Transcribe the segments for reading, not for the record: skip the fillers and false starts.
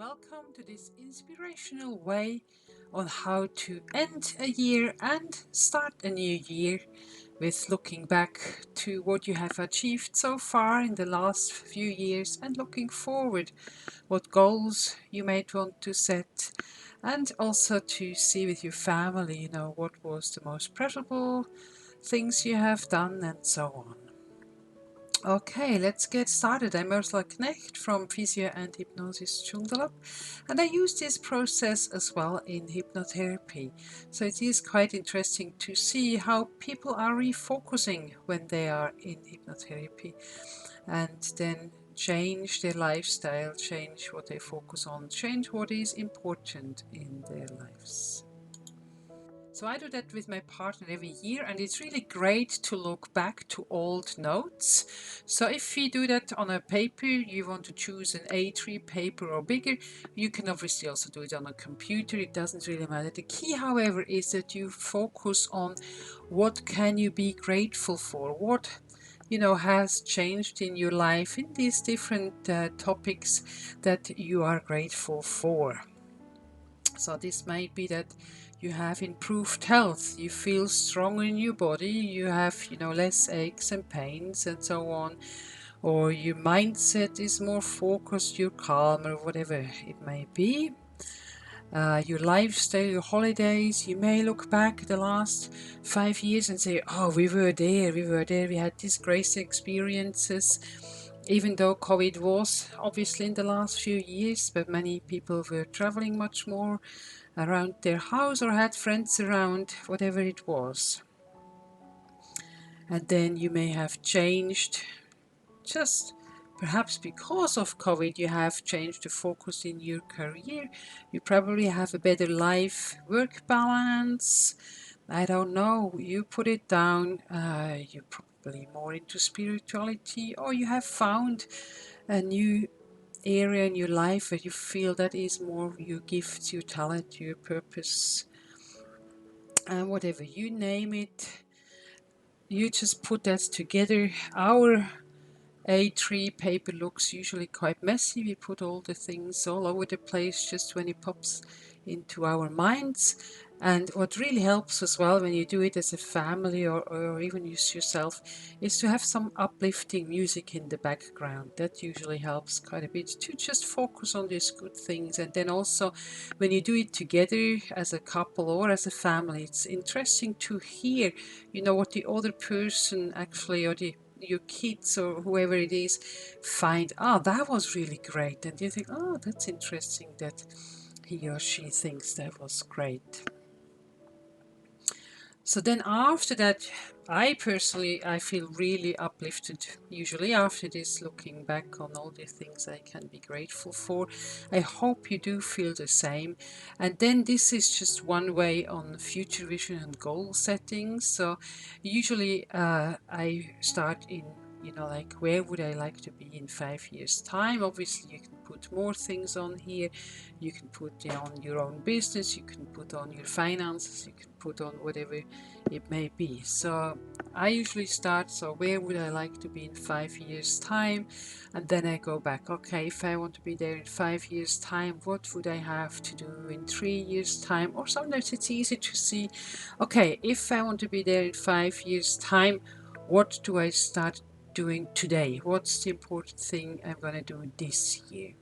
welcome to this inspirational way on how to end a year and start a new year with looking back to what you have achieved so far in the last few years and looking forward what goals you might want to set, and also to see with your family, what was the most pleasurable things you have done and so on. Okay, let's get started. I'm Ursula Knecht from Physio and Hypnosis-Joondalup, and I use this process as well in hypnotherapy. So it is quite interesting to see how people are refocusing when they are in hypnotherapy and then change their lifestyle, change what they focus on, change what is important in their lives. So I do that with my partner every year, and it's really great to look back to old notes. So if you do that on a paper, you want to choose an A3 paper or bigger, you can obviously also do it on a computer. It doesn't really matter. The key, however, is that you focus on what can you be grateful for, what has changed in your life in these different topics that you are grateful for. So this might be that you have improved health, you feel stronger in your body, you have less aches and pains and so on, or your mindset is more focused, you're calmer, whatever it may be. Your lifestyle, your holidays, you may look back the last 5 years and say, oh, we were there, we had these great experiences. Even though COVID was obviously in the last few years, but many people were traveling much more around their house or had friends around, whatever it was. And then you may have changed, just perhaps because of COVID, you have changed the focus in your career. You probably have a better life-work balance. I don't know, you put it down, you're probably more into spirituality, or you have found a new area in your life where you feel that is more your gift, your talent, your purpose, and whatever you name it, you just put that together. Our A3 paper looks usually quite messy. We put all the things all over the place just when it pops into our minds. And what really helps as well when you do it as a family or even yourself is to have some uplifting music in the background. That usually helps quite a bit to just focus on these good things. And then also when you do it together as a couple or as a family, it's interesting to hear, what the other person actually, or your kids or whoever it is, find, that was really great. And you think, that's interesting that he or she thinks that was great. So then after that, I feel really uplifted, usually after this, looking back on all the things I can be grateful for. I hope you do feel the same. And then this is just one way on future vision and goal settings. So usually I start in, like, where would I like to be in 5 years' time? Obviously, you can put more things on here. You can put on your own business, you can put on your finances, you can put on whatever it may be. So I usually start, so where would I like to be in 5 years' time? And then I go back, okay, if I want to be there in 5 years' time, what would I have to do in 3 years' time? Or sometimes it's easy to see, okay, if I want to be there in 5 years' time, what do I start doing today? What's the important thing I'm going to do this year?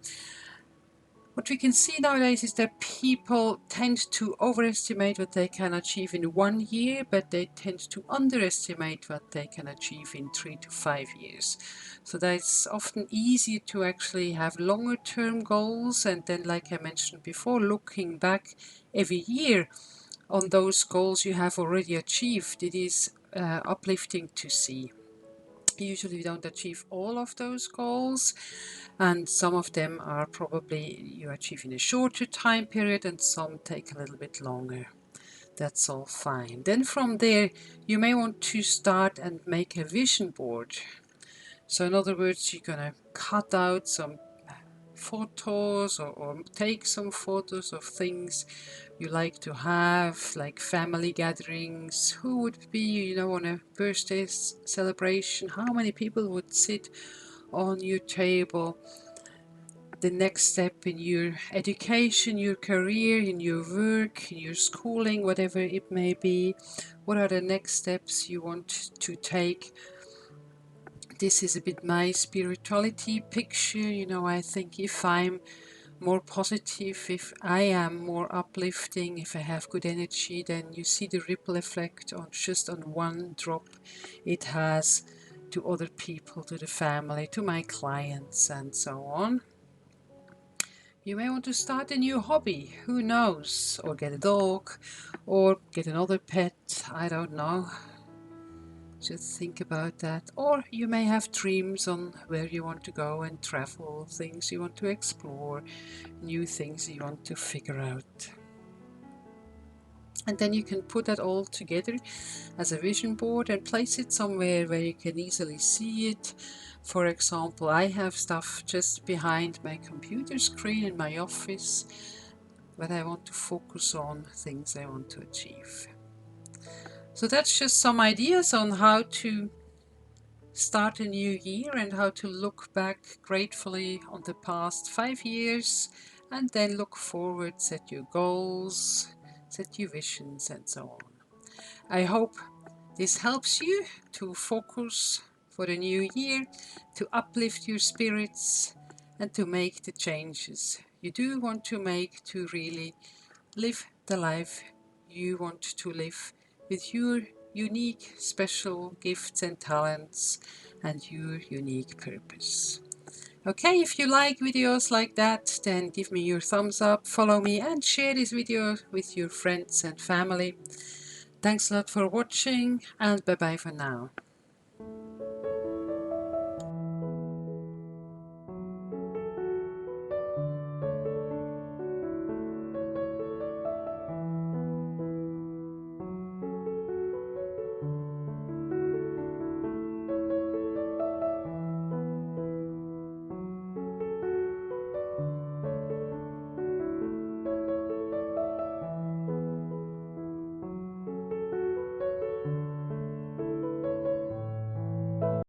What we can see nowadays is that people tend to overestimate what they can achieve in 1 year, but they tend to underestimate what they can achieve in 3 to 5 years. So that's often easier to actually have longer term goals, and then, like I mentioned before, looking back every year on those goals you have already achieved. It is uplifting to see. Usually we don't achieve all of those goals, and some of them are probably you achieve in a shorter time period and some take a little bit longer. That's all fine. Then from there you may want to start and make a vision board. So in other words, you're gonna cut out some photos or take some photos of things you like to have, like family gatherings. Who would be, on a birthday celebration? How many people would sit on your table? the next step in your education, your career, in your work, in your schooling, whatever it may be. What are the next steps you want to take? This is a bit my spirituality picture. You know, I think if I'm more positive, if I am more uplifting, if I have good energy, then you see the ripple effect on just on one drop it has to other people, to the family, to my clients, and so on. You may want to start a new hobby, who knows, or get a dog, or get another pet, I don't know. Just think about that. Or you may have dreams on where you want to go and travel, things you want to explore, new things you want to figure out. And then you can put that all together as a vision board and place it somewhere where you can easily see it. For example, I have stuff just behind my computer screen in my office, but I want to focus on things I want to achieve. So that's just some ideas on how to start a new year and how to look back gratefully on the past 5 years and then look forward, set your goals, set your visions, and so on. I hope this helps you to focus for the new year, to uplift your spirits, and to make the changes you do want to make to really live the life you want to live with your unique, special gifts and talents and your unique purpose. Okay, if you like videos like that, then give me your thumbs up, follow me, and share this video with your friends and family. Thanks a lot for watching, and bye bye for now.